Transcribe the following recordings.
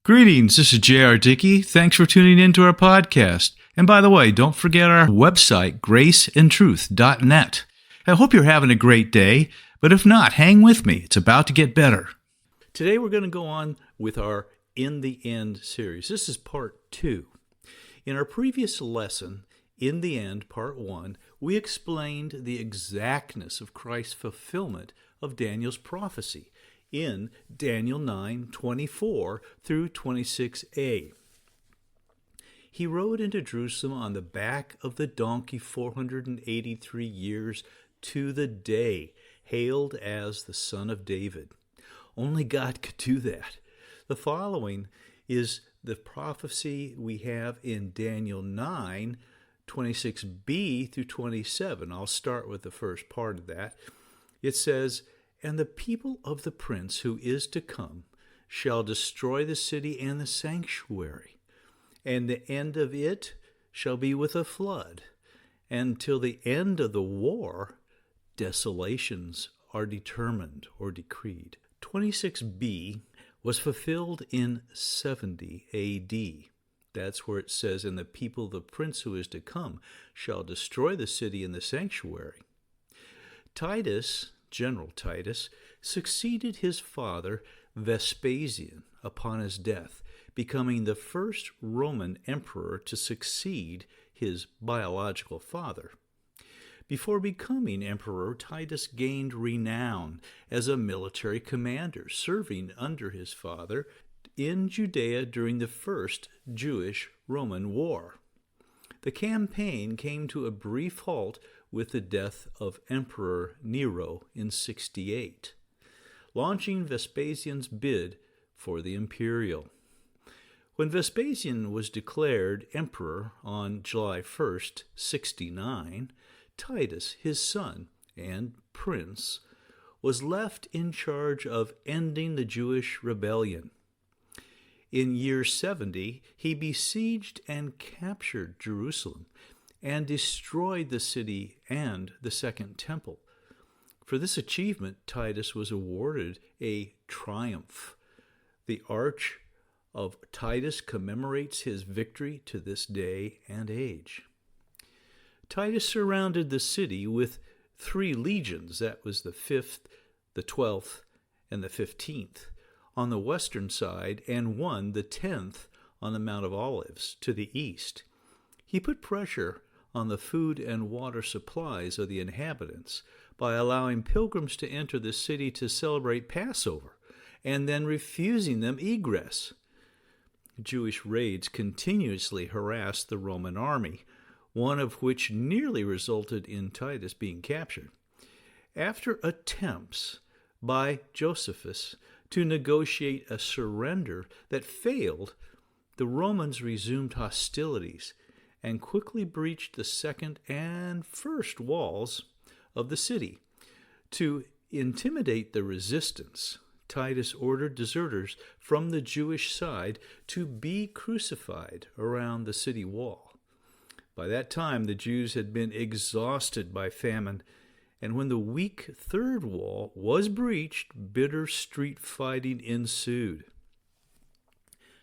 Greetings, this is J.R. Dickey. Thanks for tuning in to our podcast. And by the way, don't forget our website, graceandtruth.net. I hope you're having a great day, but if not, hang with me. It's about to get better. Today we're going to go on with our In the End series. This is part 2. In our previous lesson, In the End, part 1, we explained the exactness of Christ's fulfillment of Daniel's prophecy in Daniel 9:24 through 26a. He rode into Jerusalem on the back of the donkey 483 years to the day, hailed as the Son of David. Only God could do that. The following is the prophecy we have in Daniel 9:26b through 27. I'll start with the first part of that. It says, "And the people of the prince who is to come shall destroy the city and the sanctuary, and the end of it shall be with a flood, and till the end of the war desolations are determined or decreed." 26b was fulfilled in 70 A.D. That's where it says, "And the people of the prince who is to come shall destroy the city and the sanctuary." General Titus, succeeded his father Vespasian upon his death, becoming the first Roman emperor to succeed his biological father. Before becoming emperor, Titus gained renown as a military commander, serving under his father in Judea during the First Jewish-Roman War. The campaign came to a brief halt with the death of Emperor Nero in 68, launching Vespasian's bid for the imperial. When Vespasian was declared emperor on July 1st, 69, Titus, his son and prince, was left in charge of ending the Jewish rebellion. In year 70, he besieged and captured Jerusalem and destroyed the city and the Second Temple. For this achievement, Titus was awarded a triumph. The Arch of Titus commemorates his victory to this day and age. Titus surrounded the city with 3 legions, that was the 5th, the 12th, and the 15th, on the western side, and one, the 10th, on the Mount of Olives, to the east. He put pressure on the food and water supplies of the inhabitants by allowing pilgrims to enter the city to celebrate Passover, and then refusing them egress. Jewish raids continuously harassed the Roman army, one of which nearly resulted in Titus being captured. After attempts by Josephus to negotiate a surrender that failed, the Romans resumed hostilities and quickly breached the second and first walls of the city. To intimidate the resistance, Titus ordered deserters from the Jewish side to be crucified around the city wall. By that time, the Jews had been exhausted by famine, and when the weak third wall was breached, bitter street fighting ensued.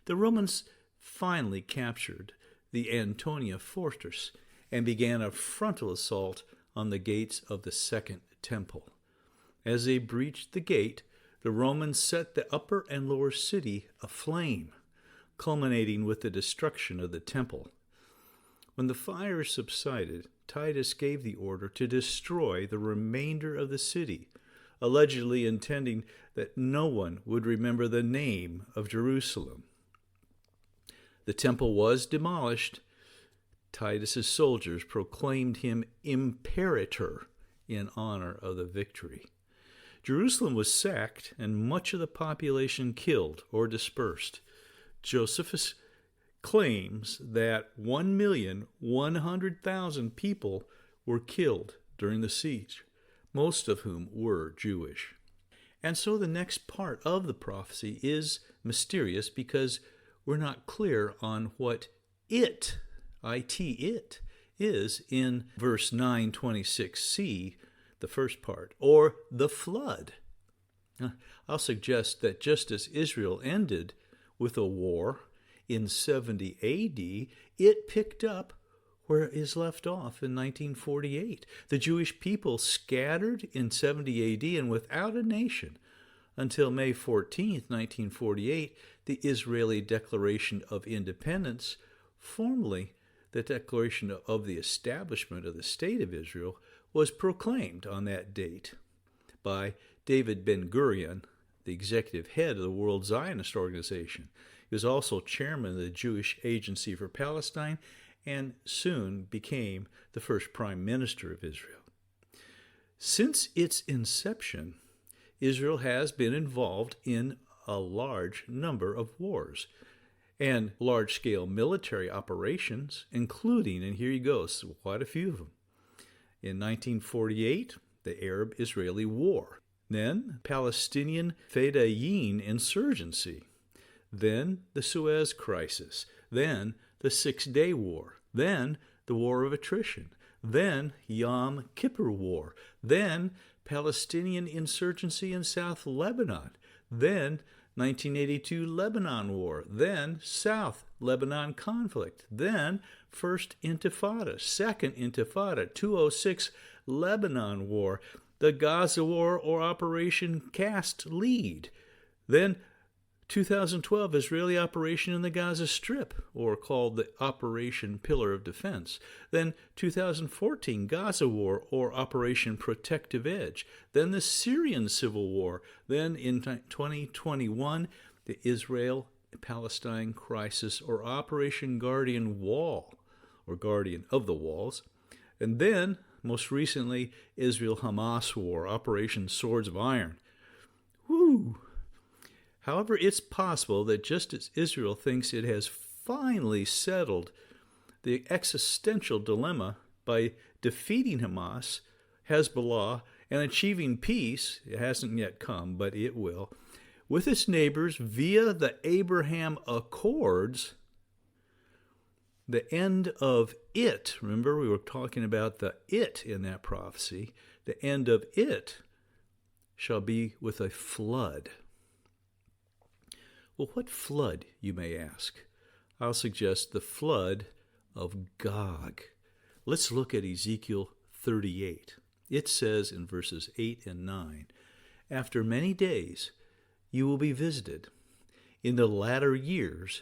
The Romans finally captured the Antonia fortress and began a frontal assault on the gates of the Second Temple. As they breached the gate, the Romans set the upper and lower city aflame, culminating with the destruction of the temple. When the fire subsided, Titus gave the order to destroy the remainder of the city, allegedly intending that no one would remember the name of Jerusalem. The temple was demolished. Titus's soldiers proclaimed him imperator in honor of the victory. Jerusalem was sacked and much of the population killed or dispersed. Josephus claims that 1,100,000 people were killed during the siege, most of whom were Jewish. And so the next part of the prophecy is mysterious because we're not clear on what it is in verse 9:26c, the first part, or the flood. I'll suggest that just as Israel ended with a war in 70 AD, it picked up where it is left off in 1948. The Jewish people scattered in 70 AD and without a nation until May 14th, 1948, the Israeli Declaration of Independence, formally the Declaration of the Establishment of the State of Israel, was proclaimed on that date by David Ben-Gurion, the executive head of the World Zionist Organization. He was also chairman of the Jewish Agency for Palestine and soon became the first prime minister of Israel. Since its inception, Israel has been involved in a large number of wars and large-scale military operations, including, and here you go, so quite a few of them. In 1948, the Arab-Israeli War. Then, Palestinian Fedayeen insurgency. Then, the Suez Crisis. Then, the Six-Day War. Then, the War of Attrition. Then, Yom Kippur War. Then, Palestinian insurgency in South Lebanon. Then, 1982 Lebanon War. Then, South Lebanon conflict. Then, First Intifada, Second Intifada, 206 Lebanon War, the Gaza War or Operation Cast Lead. Then, 2012 Israeli operation in the Gaza Strip, or called the Operation Pillar of Defense. Then 2014 Gaza War, or Operation Protective Edge. Then the Syrian Civil War. Then in 2021 the Israel-Palestine Crisis, or Operation Guardian Wall, or Guardian of the Walls. And then, most recently, Israel-Hamas War, Operation Swords of Iron. Woo! However, it's possible that just as Israel thinks it has finally settled the existential dilemma by defeating Hamas, Hezbollah, and achieving peace, it hasn't yet come, but it will, with its neighbors via the Abraham Accords, the end of it, remember we were talking about the it in that prophecy, the end of it shall be with a flood. Well, what flood, you may ask? I'll suggest the flood of Gog. Let's look at Ezekiel 38. It says in verses 8 and 9, "After many days you will be visited. In the latter years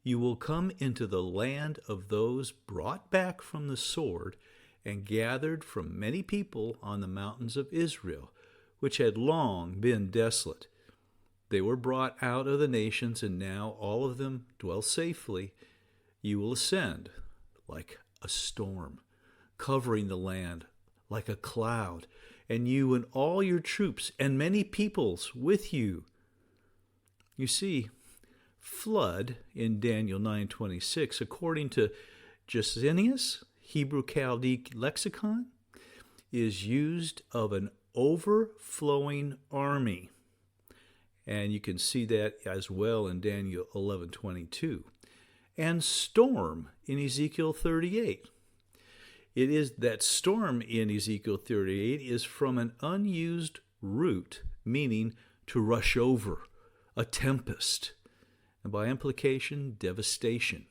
you will come into the land of those brought back from the sword and gathered from many people on the mountains of Israel, which had long been desolate. They were brought out of the nations, and now all of them dwell safely. You will ascend like a storm, covering the land like a cloud, and you and all your troops and many peoples with you." You see, flood in Daniel 9:26, according to Gesenius, Hebrew Chaldaic lexicon, is used of an overflowing army. And you can see that as well in Daniel 11:22. And storm in Ezekiel 38. It is that storm in Ezekiel 38 is from an unused root, meaning to rush over, a tempest, and by implication, devastation.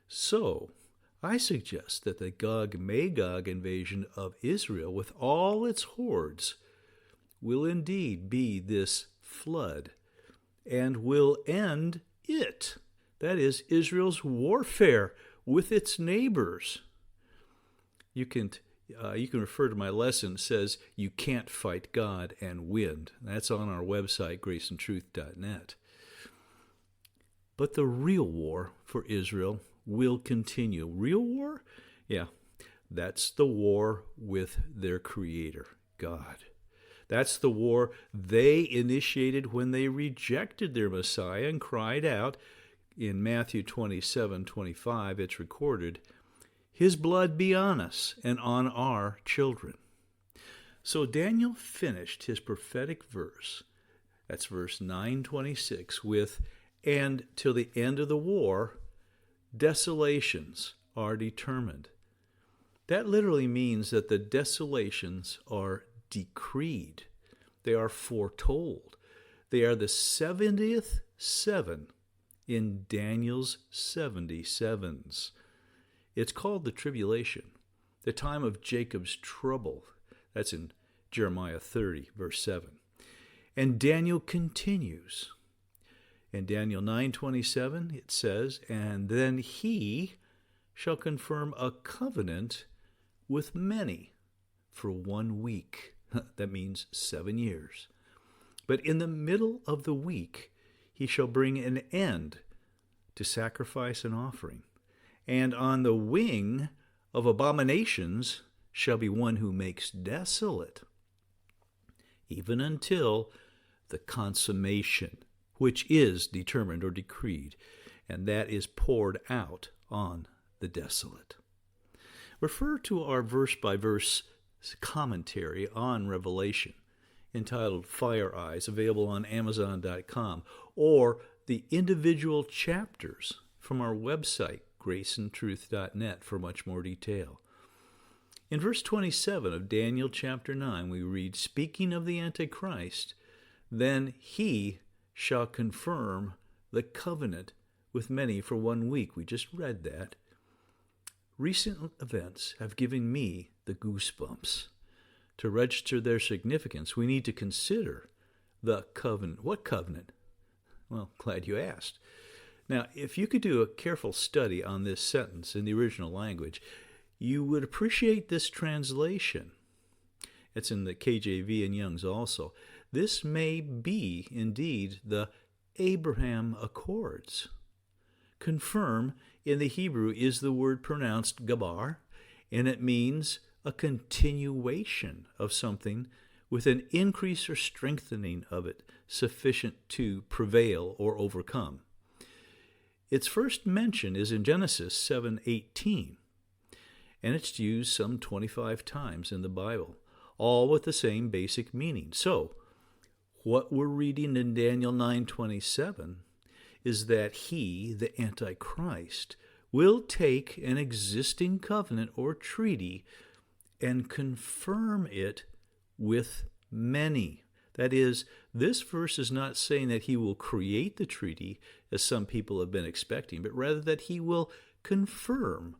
So, I suggest that the Gog-Magog invasion of Israel with all its hordes will indeed be this flood and will end it. That is, Israel's warfare with its neighbors. You can refer to my lesson. It says you can't fight God and win. That's on our website, graceandtruth.net. But the real war for Israel will continue. Real war? Yeah, that's the war with their Creator, God. That's the war they initiated when they rejected their Messiah and cried out. In Matthew 27:25, it's recorded, "His blood be on us and on our children." So Daniel finished his prophetic verse, that's verse 9:26, with, "And till the end of the war, desolations are determined." That literally means that the desolations are decreed. They are foretold. They are the 70th seven in Daniel's 77s. It's called the tribulation, the time of Jacob's trouble. That's in Jeremiah 30, verse 7. And Daniel continues. In Daniel 9:27, it says, "And then he shall confirm a covenant with many for 1 week." That means 7 years. "But in the middle of the week he shall bring an end to sacrifice and offering. And on the wing of abominations shall be one who makes desolate, even until the consummation, which is determined or decreed, and that is poured out on the desolate." Refer to our verse-by-verse commentary on Revelation, entitled Fire Eyes, available on Amazon.com, or the individual chapters from our website, graceandtruth.net, for much more detail. In verse 27 of Daniel chapter 9, we read, "Speaking of the Antichrist, then he shall confirm the covenant with many for 1 week." We just read that. Recent events have given me the goosebumps. To register their significance, we need to consider the covenant. What covenant? Well, glad you asked. Now, if you could do a careful study on this sentence in the original language, you would appreciate this translation. It's in the KJV and Young's also. This may be, indeed, the Abraham Accords. Confirm in the Hebrew is the word pronounced gabar, and it means a continuation of something with an increase or strengthening of it sufficient to prevail or overcome. Its first mention is in Genesis 7:18, and it's used some 25 times in the Bible, all with the same basic meaning. So, what we're reading in Daniel 9:27 is that he, the Antichrist, will take an existing covenant or treaty and confirm it with many. That is, this verse is not saying that he will create the treaty, as some people have been expecting, but rather that he will confirm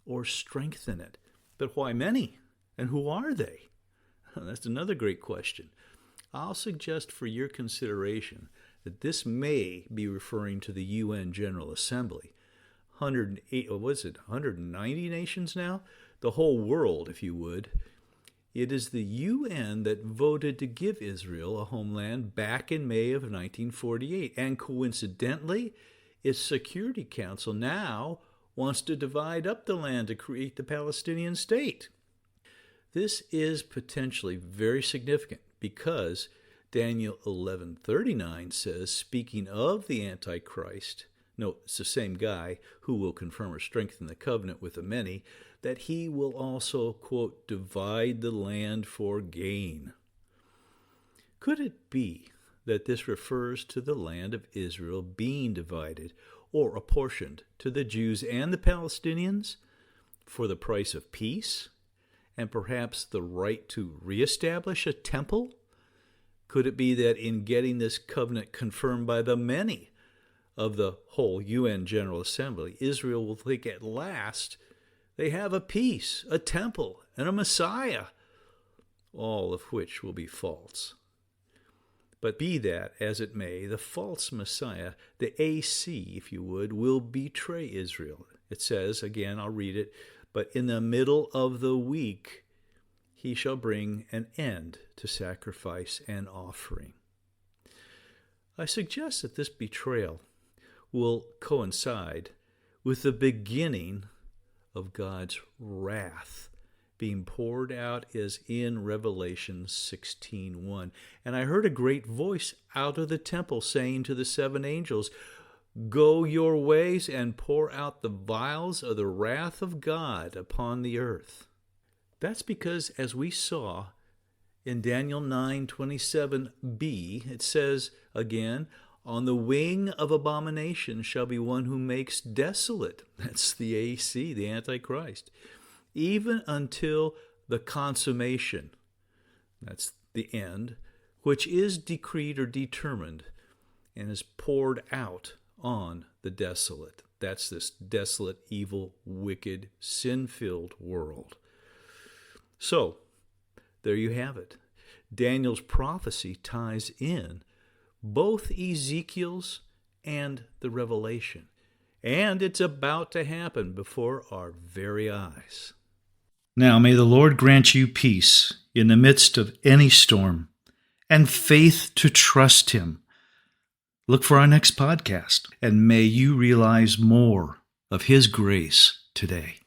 or strengthen it. But why many? And who are they? That's another great question. I'll suggest for your consideration that this may be referring to the UN General Assembly. 190 nations now? The whole world, if you would. It is the UN that voted to give Israel a homeland back in May of 1948. And coincidentally, its Security Council now wants to divide up the land to create the Palestinian state. This is potentially very significant because Daniel 11:39 says, speaking of the Antichrist, no, it's the same guy who will confirm or strengthen the covenant with the many, that he will also, quote, divide the land for gain. Could it be that this refers to the land of Israel being divided or apportioned to the Jews and the Palestinians for the price of peace and perhaps the right to reestablish a temple? Could it be that in getting this covenant confirmed by the many of the whole UN General Assembly, Israel will think at last they have a peace, a temple, and a Messiah, all of which will be false? But be that as it may, the false Messiah, the AC, if you would, will betray Israel. It says, again, I'll read it, but in the middle of the week he shall bring an end to sacrifice and offering. I suggest that this betrayal will coincide with the beginning of God's wrath being poured out as in Revelation 16:1. And I heard a great voice out of the temple saying to the 7 angels, "Go your ways and pour out the vials of the wrath of God upon the earth." That's because, as we saw in Daniel 9:27b, it says again, on the wing of abomination shall be one who makes desolate. That's the AC, the Antichrist. Even until the consummation, that's the end, which is decreed or determined and is poured out on the desolate. That's this desolate, evil, wicked, sin-filled world. So, there you have it. Daniel's prophecy ties in both Ezekiel's and the Revelation. And it's about to happen before our very eyes. Now may the Lord grant you peace in the midst of any storm and faith to trust Him. Look for our next podcast, and may you realize more of His grace today.